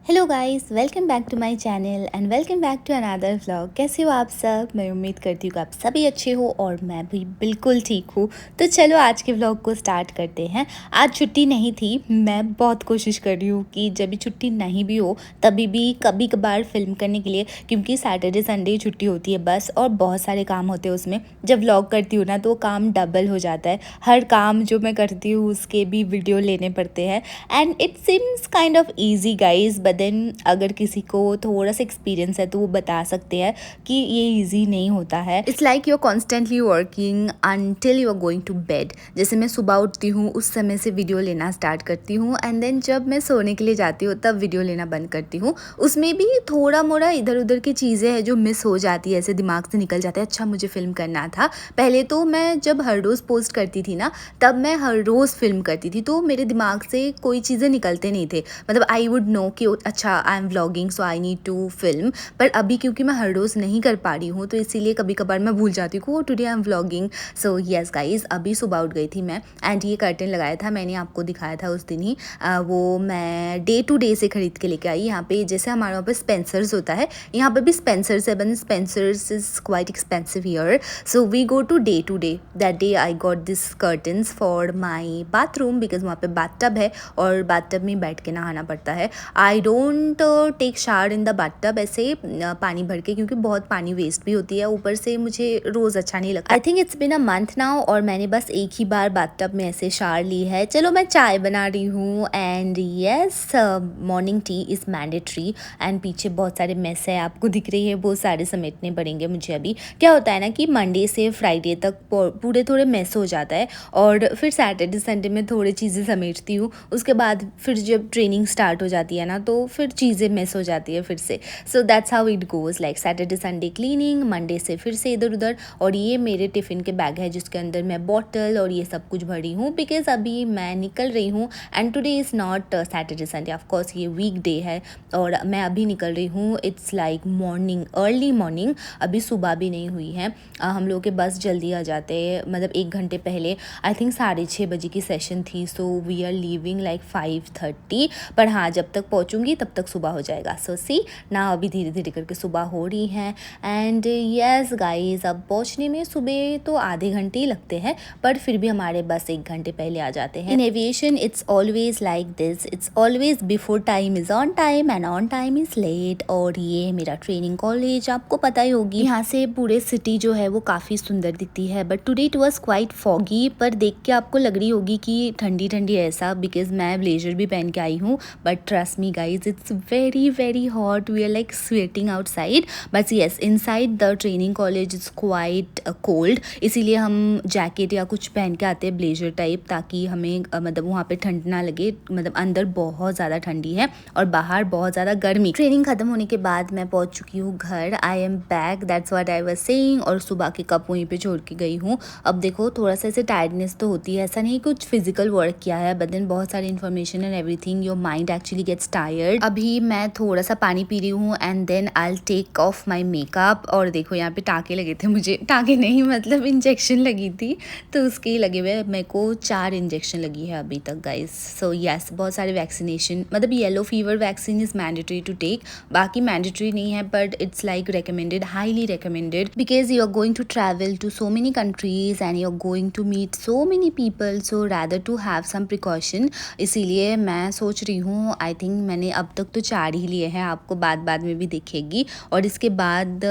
Hello guys, welcome back to my channel and welcome back to another vlog. कैसे हो आप सब? मैं उम्मीद करती हूँ कि आप सभी अच्छे हो और मैं भी बिल्कुल ठीक हूँ। तो चलो आज के व्लॉग को स्टार्ट करते हैं। आज छुट्टी नहीं थी। मैं बहुत कोशिश कर रही हूँ कि जब भी छुट्टी नहीं भी हो तभी भी कभी कभार फिल्म करने के लिए, क्योंकि सैटरडे संडे छुट्टी होती है बस, और बहुत सारे काम होते हैं उसमें। जब व्लॉग करती हूँ ना तो काम डबल हो जाता है। हर काम जो मैं करती हूँ उसके भी वीडियो लेने पड़ते हैं and it seems kind of easy guys, but then अगर किसी को थोड़ा सा एक्सपीरियंस है तो वो बता सकते हैं कि ये इजी नहीं होता है। It's like you are constantly working until you are going to bed. जैसे मैं सुबह उठती हूँ उस समय से वीडियो लेना स्टार्ट करती हूँ एंड देन जब मैं सोने के लिए जाती हूँ तब वीडियो लेना बंद करती हूँ। उसमें भी थोड़ा मोड़ा इधर उधर की चीज़ें हैं जो मिस हो जाती है, ऐसे दिमाग से निकल जाता है। अच्छा मुझे फिल्म करना था। पहले तो मैं जब हर रोज़ पोस्ट करती थी ना तब मैं हर रोज़ फिल्म करती थी तो मेरे दिमाग से कोई चीज़ें निकलते नहीं थे। मतलब आई वुड नो कि अच्छा I am vlogging so I need to film. पर अभी क्योंकि मैं हर रोज़ नहीं कर पा रही हूँ तो इसीलिए कभी कभार मैं भूल जाती हूँ today I am vlogging. So yes guys, अभी सुबह उठ गई थी मैं एंड ये कर्टन लगाया था, मैंने आपको दिखाया था उस दिन ही। वो मैं डे टू डे से खरीद के लेके आई। यहाँ पे जैसे हमारे वहाँ पे स्पेंसर्स होता है, यहाँ पे भी स्पेंसर्स है, but Spencer's is quite expensive here. So we go today. That day I got this curtains for my bathroom because वहाँ पे बाथटब है और बाथटब में बैठ के नहाना पड़ता है। I don't take shower in the bathtub ऐसे पानी भर के, क्योंकि बहुत पानी वेस्ट भी होती है, ऊपर से मुझे रोज़ अच्छा नहीं लगता। I think it's been a month now और मैंने बस एक ही बार बाथटब में ऐसे शावर ली है। चलो मैं चाय बना रही हूँ and yes, morning tea is mandatory. And पीछे बहुत सारे मेस है आपको दिख रही है, वो सारे समेटने पड़ेंगे मुझे। अभी क्या होता है ना कि मंडे से फ्राइडे तक पूरे थोड़े मेस हो जाता है और फिर सैटरडे संडे में थोड़ी चीज़ें समेटती हूँ। उसके बाद फिर जब ट्रेनिंग स्टार्ट हो जाती है ना तो फिर चीज़ें मिस हो जाती है फिर से। So that's how it goes, like Saturday Sunday cleaning, Monday से फिर से इधर उधर। और ये मेरे टिफ़िन के बैग है जिसके अंदर मैं बॉटल और ये सब कुछ भरी हूँ बिकॉज अभी मैं निकल रही हूँ and today is not Saturday Sunday, of course ये वीक डे है और मैं अभी निकल रही हूँ। It's like morning, early morning, अभी सुबह भी नहीं हुई है। हम लोग के बस जल्दी आ जाते हैं, मतलब 1 घंटे पहले। आई थिंक 6:30 बजे की सेशन थी, so we are leaving like 5:30। पर हाँ, जब तक पहुँचूँगी तब तक सुबह हो जाएगा। सो सी ना, अभी धीरे धीरे करके सुबह हो रही है एंड येस गाइज, अब पहुँचने में सुबह तो आधे घंटे ही लगते हैं पर फिर भी हमारे बस 1 घंटे पहले आ जाते हैं। In aviation it's always like this, it's always before time is on time and on time is late. और ये मेरा ट्रेनिंग कॉलेज, आपको पता ही होगी, यहाँ से पूरे सिटी जो है वो काफ़ी सुंदर दिखती है। But today it was quite foggy, पर देख के आपको लग रही होगी कि ठंडी ठंडी ऐसा, बिकॉज मैं ब्लेजर भी पहन के आई हूँ। But trust me guys, it's very very hot, we are like sweating outside. But yes, inside the training college is quite cold, इसीलिए हम जैकेट या कुछ पहन के आते हैं ब्लेजर टाइप, ताकि हमें मतलब वहाँ पे ठंड ना लगे। मतलब अंदर बहुत ज़्यादा ठंडी है और बाहर बहुत ज़्यादा गर्मी। ट्रेनिंग खत्म होने के बाद मैं पहुँच चुकी हूँ घर। I am back, that's what I was saying. और सुबह के कप वहीं पे छोड़ के गई हूँ। अब देखो थोड़ा सा ऐसे टायर्डनेस तो होती है, ऐसा नहीं कुछ फिजिकल वर्क किया है, बट देन बहुत सारी information and everything, your mind actually gets tired. अभी मैं थोड़ा सा पानी पी रही हूँ and then I will take off my makeup. और देखो यहाँ पे टाँके लगे थे मुझे, टाँके नहीं मतलब इंजेक्शन लगी थी तो उसके ही लगे हुए। मेरे को 4 इंजेक्शन लगी है अभी तक गाइज। सो येस, बहुत सारे वैक्सीनेशन, मतलब yellow fever vaccine is mandatory to take, बाकी मैंडेटरी नहीं है but it's like recommended, highly recommended, because you are going to travel to so many countries and you are going to meet so many people, so rather to have some precaution। इसीलिए मैं सोच रही हूँ, I think मैंने अब तक तो 4 ही लिए हैं, आपको बाद में भी दिखेगी। और इसके बाद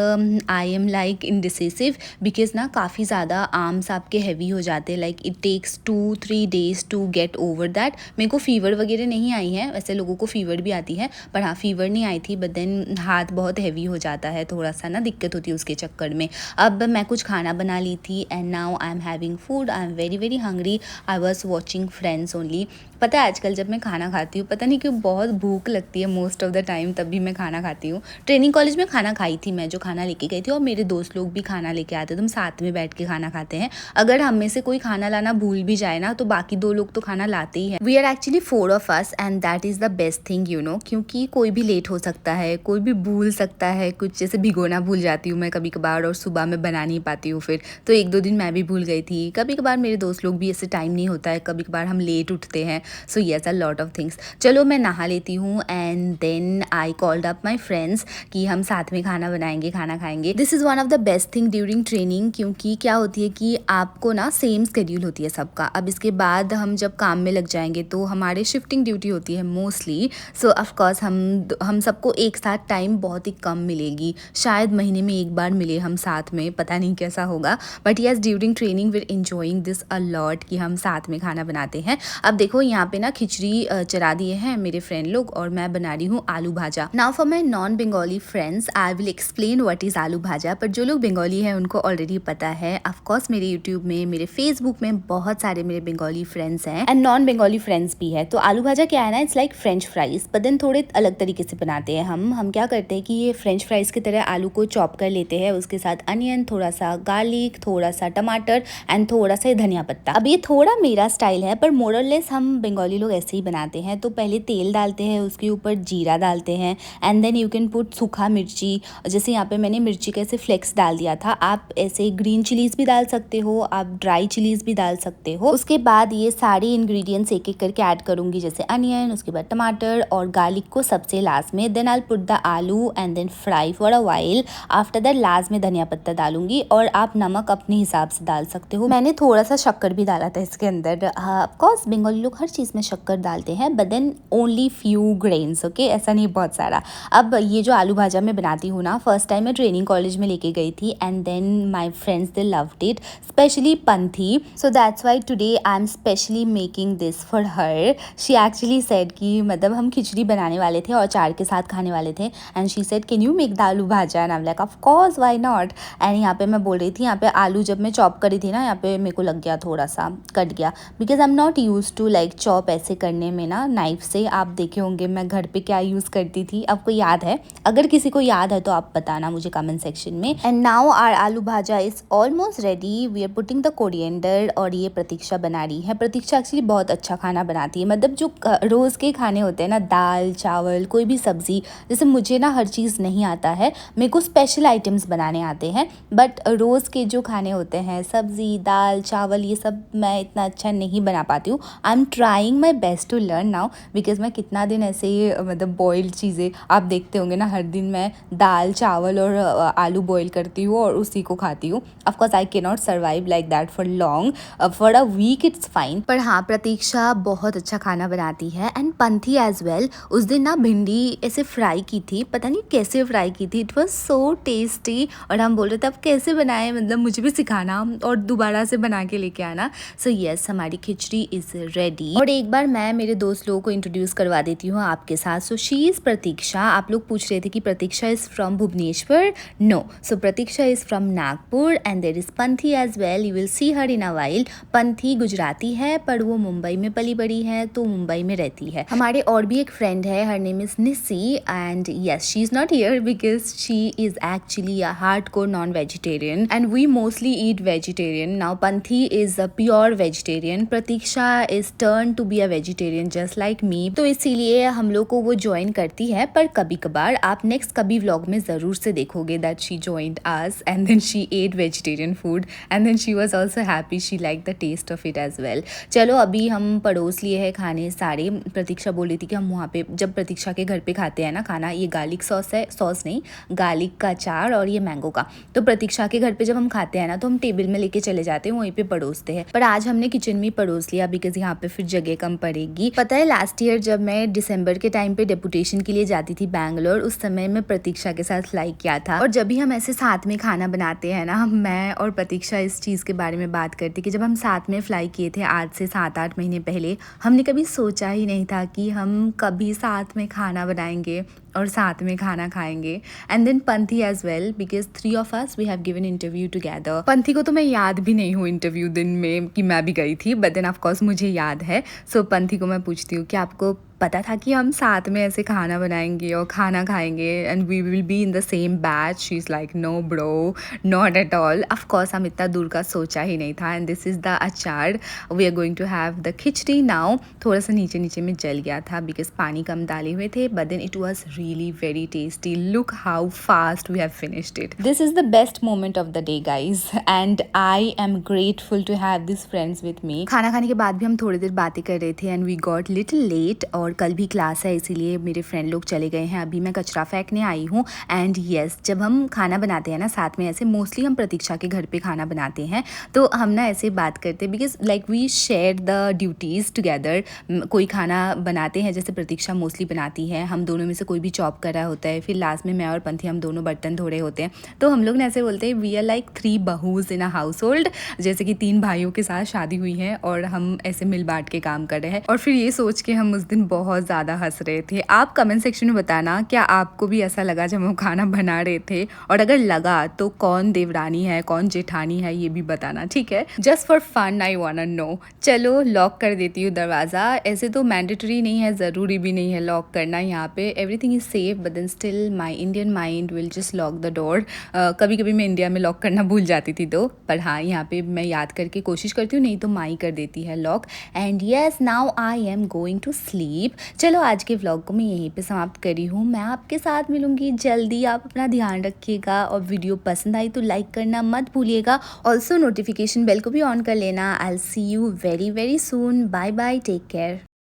I am like indecisive because ना काफ़ी ज़्यादा आर्म्स आपके हैवी हो जाते हैं, like it takes 2-3 days to get over that. मेरे को फीवर वगैरह नहीं आई है, वैसे लोगों को फीवर भी आती है पर हाँ फीवर नहीं आई थी, बट देन हाथ बहुत हैवी हो जाता है, थोड़ा सा ना दिक्कत होती है उसके चक्कर में। अब मैं कुछ खाना बना ली थी and now I am having food, I am very very hungry. I was watching friends only. पता है आजकल जब मैं खाना खाती हूँ, पता नहीं क्यों बहुत भूख लगती है मोस्ट ऑफ द टाइम, तब भी मैं खाना खाती हूँ। ट्रेनिंग कॉलेज में खाना खाई थी मैं, जो खाना लेके गई थी, और मेरे दोस्त लोग भी खाना लेके आते, तो हम साथ में बैठ के खाना खाते हैं। अगर हम में से कोई खाना लाना भूल भी जाए ना तो बाकी 2 लोग तो खाना लाते ही हैं। We are actually 4 of us and that is the best thing you know, क्योंकि कोई भी लेट हो सकता है, कोई भी भूल सकता है कुछ, जैसे भिगोना भूल जाती हूँ मैं कभी कभार और सुबह में बना नहीं पाती हूँ फिर, तो 1-2 दिन मैं भी भूल गई थी। कभी कभार मेरे दोस्त लोग भी, ऐसे टाइम नहीं होता है, कभी कभार हम लेट उठते हैं। So yes, a lot of things. चलो मैं नहा लेती हूँ and then I called up my friends कि हम साथ में खाना बनाएंगे, खाना खाएंगे। This is one of the best thing during training, क्योंकि क्या होती है कि आपको ना सेम स्केड्यूल होती है सबका। अब इसके बाद हम जब काम में लग जाएंगे तो हमारे शिफ्टिंग ड्यूटी होती है मोस्टली। सो ऑफकोर्स हम सबको एक साथ टाइम बहुत ही कम मिलेगी, शायद महीने में एक बार मिले हम साथ में, पता नहीं कैसा होगा। But yes, during training we are enjoying this a lot कि हम साथ में खाना बनाते हैं। अब देखो यहाँ पे ना खिचड़ी चढ़ा दिए हैं मेरे फ्रेंड लोग और मैं बना रही हूँ aloo bhaja. Now for my non Bengali friends I will explain what is aloo bhaja. पर जो लोग बंगाली हैं उनको ऑलरेडी पता है। ऑफकोर्स मेरे यूट्यूब में, मेरे फेसबुक में बहुत सारे मेरे बंगाली फ्रेंड्स हैं एंड नॉन बंगाली फ्रेंड्स भी है। तो आलू भाजा क्या है ना, it's like French fries, but then थोड़े अलग तरीके से बनाते हैं हम क्या करते हैं कि ये फ्रेंच फ्राइज की तरह आलू को चॉप कर लेते हैं, उसके साथ अनियन, थोड़ा सा गार्लिक, थोड़ा सा टमाटर एंड थोड़ा सा धनिया पत्ता। अब ये थोड़ा मेरा स्टाइल है पर मोर और लेस हम बंगाली लोग ऐसे ही बनाते हैं। तो पहले तेल डालते हैं, उसके ऊपर जीरा डालते हैं and then you can put सूखा मिर्ची। जैसे यहाँ पे मैंने मिर्ची का ऐसे फ्लेक्स डाल दिया था, आप ऐसे ग्रीन चिलीज भी डाल सकते हो, आप ड्राई चिलीज भी डाल सकते हो। उसके बाद ये सारे इंग्रेडिएंट्स एक एक करके ऐड करूंगी, जैसे अनियन, उसके बाद टमाटर और गार्लिक को सबसे लास्ट में। Then I put the aloo and then fry for a while. After that last में धनिया पत्ता डालूंगी और आप नमक अपने हिसाब से डाल सकते हो। मैंने थोड़ा सा शक्कर भी डाला था इसके अंदर। ऑफकोर्स बंगाली लोग हर चीज़ में शक्कर डालते हैं, but then only few grains, okay, ऐसा नहीं बहुत सारा। अब ये जो आलू भाजा मैं बनाती हूँ ना, फर्स्ट टाइम मैं ट्रेनिंग कॉलेज में लेके गई थी and then my friends they loved it, specially Panthi. So that's why today I am specially making this for her. She actually said कि मतलब हम खिचड़ी बनाने वाले थे और चार के साथ खाने वाले थे and she said can you make the aloo bhaja and I am like of course why not. And यहाँ पे मैं बोल रही थी, यहाँ पे आलू जब मैं चॉप करी थी ना, यहाँ पे मेरे को लग गया, थोड़ा सा कट गया, because I am not use to like chop ऐसे करने में ना नाइफ से। आप देखे होंगे मैं घर पे क्या यूज़ करती थी, आपको याद है? अगर किसी को याद है तो आप बताना मुझे कमेंट सेक्शन में। And now our aloo bhaja is almost ready, we are putting the coriander. और ये प्रतीक्षा बना रही है। प्रतीक्षा एक्चुअली बहुत अच्छा खाना बनाती है, मतलब जो रोज़ के खाने होते हैं ना, दाल चावल कोई भी सब्जी, जैसे मुझे ना हर चीज़ नहीं आता है, मेरे को स्पेशल आइटम्स बनाने आते हैं, बट रोज़ के जो खाने होते हैं सब्जी दाल चावल ये सब मैं इतना अच्छा नहीं बना पाती हूँ। I am trying my best to learn now, because मैं कितना दिन ऐसे ही मतलब बॉइल्ड चीज़ें आप देखते होंगे ना, हर दिन मैं दाल चावल और आलू बॉईल करती हूँ और उसी को खाती हूँ। Of course I can not survive like that for long, for a week it's fine. पर हाँ, प्रतीक्षा बहुत अच्छा खाना बनाती है एंड पंथी एज वेल। उस दिन ना भिंडी ऐसे फ्राई की थी, पता नहीं कैसे फ्राई की थी, इट वॉज सो टेस्टी। और हम बोल रहे थे अब कैसे बनाए, मतलब मुझे भी सिखाना और दोबारा से बना के लेके आना। सो येस, हमारी खिचड़ी इज़ रेडी। और एक बार मैं मेरे दोस्त लोगों को इंट्रोड्यूस करवा देती हूँ आपके साथ। So she is Pratiksha. आप लोग पूछ रहे थे कि Pratiksha is from Bhubaneswar, no, so Pratiksha is from Nagpur and there is Panthi as well, you will see her in a while. Panthi Gujarati है पर वो मुंबई में पली बड़ी है, तो मुंबई में रहती है। हमारे और भी एक फ्रेंड है, her name is Nissi and yes she is not here because she is actually a hardcore non vegetarian and we mostly eat vegetarian. Now Panthi is a pure vegetarian, Pratiksha is turn to be a vegetarian just like me, तो इसीलिए हम लोग को वो join करती है। पर कभी कभार आप नेक्स्ट कभी व्लॉग में ज़रूर से देखोगे that she joined us and then she ate vegetarian food and then she was also happy, she like the taste of it as well. चलो अभी हम पड़ोस लिए हैं खाने सारे। प्रतीक्षा बोल रही थी कि हम वहाँ पे जब प्रतीक्षा के घर पे खाते हैं ना खाना, ये गार्लिक सॉस है, सॉस नहीं गार्लिक का अचार और ये मैंगो का, तो प्रतीक्षा के घर पे जब हम खाते हैं ना तो हम टेबल में लेके चले जाते हैं, वहीं पे परोसते हैं। पर आज हमने किचन में परोस लिया बिकॉज यहाँ पे फिर जगह कम पड़ेगी। पता है लास्ट ईयर जब मैं दिसंबर के टाइम पे डेपुटेशन के लिए जाती थी बैंगलोर, उस समय मैं प्रतीक्षा के साथ फ्लाई किया था। और जब भी हम ऐसे साथ में खाना बनाते हैं ना, मैं और प्रतीक्षा इस चीज़ के बारे में बात करती कि जब हम साथ में फ्लाई किए थे आज से 7-8 महीने पहले, हमने कभी सोचा ही नहीं था कि हम कभी साथ में खाना बनाएंगे और साथ में खाना खाएंगे। And then Panthi as well because 3 of us we have given interview together. Panthi को तो मैं याद भी नहीं हूँ इंटरव्यू दिन में कि मैं भी गई थी, बट देन ऑफकोर्स मुझे याद है। सो पंथी को मैं पूछती हूँ कि आपको पता था कि हम साथ में ऐसे खाना बनाएंगे और खाना खाएंगे and we will be in the same batch? She is like no bro, not at all. Of course हम इतना दूर का सोचा ही नहीं था। And this is the achar, we are going to have the khichdi now. थोड़ा सा नीचे नीचे में जल गया था बिकॉज पानी कम डाले हुए थे, but then it was really very tasty. Look how fast we have finished it. This is the best moment of the day guys and I am grateful to have this friends with me. खाना खाने के बाद भी हम थोड़ी देर बातें कर रहे थे and we got little late और कल भी क्लास है, इसीलिए मेरे फ्रेंड लोग चले गए हैं। अभी मैं कचरा फेंकने आई हूँ। एंड येस, जब हम खाना बनाते हैं ना साथ में, ऐसे मोस्टली हम प्रतीक्षा के घर पे खाना बनाते हैं, तो हम ना ऐसे बात करते हैं because like we share the duties together. कोई खाना बनाते हैं, जैसे प्रतीक्षा मोस्टली बनाती है, हम दोनों में से कोई भी चॉप कर रहा होता है, फिर लास्ट में मैं और पंथी हम दोनों बर्तन धो रहे होते हैं। तो हम लोग ने ऐसे बोलते हैं वी आर लाइक 3 बहूज इन अ हाउस होल्ड, जैसे कि 3 भाइयों के साथ शादी हुई है और हम ऐसे मिल बांट के काम कर रहे हैं। और फिर ये सोच के हम उस दिन बहुत ज़्यादा हंस रहे थे। आप कमेंट सेक्शन में बताना क्या आपको भी ऐसा लगा जब हम खाना बना रहे थे, और अगर लगा तो कौन देवरानी है कौन जेठानी है ये भी बताना, ठीक है? Just for fun I want know. चलो लॉक कर देती हूँ दरवाज़ा। ऐसे तो मैंडेटरी नहीं है, ज़रूरी भी नहीं है लॉक करना। यहाँ पे everything is safe, but then still my Indian mind will just lock the door. कभी कभी मैं इंडिया में लॉक करना भूल जाती थी तो, पर हाँ यहाँ पे मैं याद करके कोशिश करती हूँ, नहीं तो माई कर देती है lock. And yes, now I am going to sleep. चलो आज के व्लॉग को मैं यहीं पे समाप्त करी हूँ। मैं आपके साथ मिलूंगी जल्दी। आप अपना ध्यान रखिएगा, और वीडियो पसंद आई तो लाइक करना मत भूलिएगा। ऑल्सो नोटिफिकेशन बेल को भी ऑन कर लेना। I will see you very very soon. Bye bye, take care.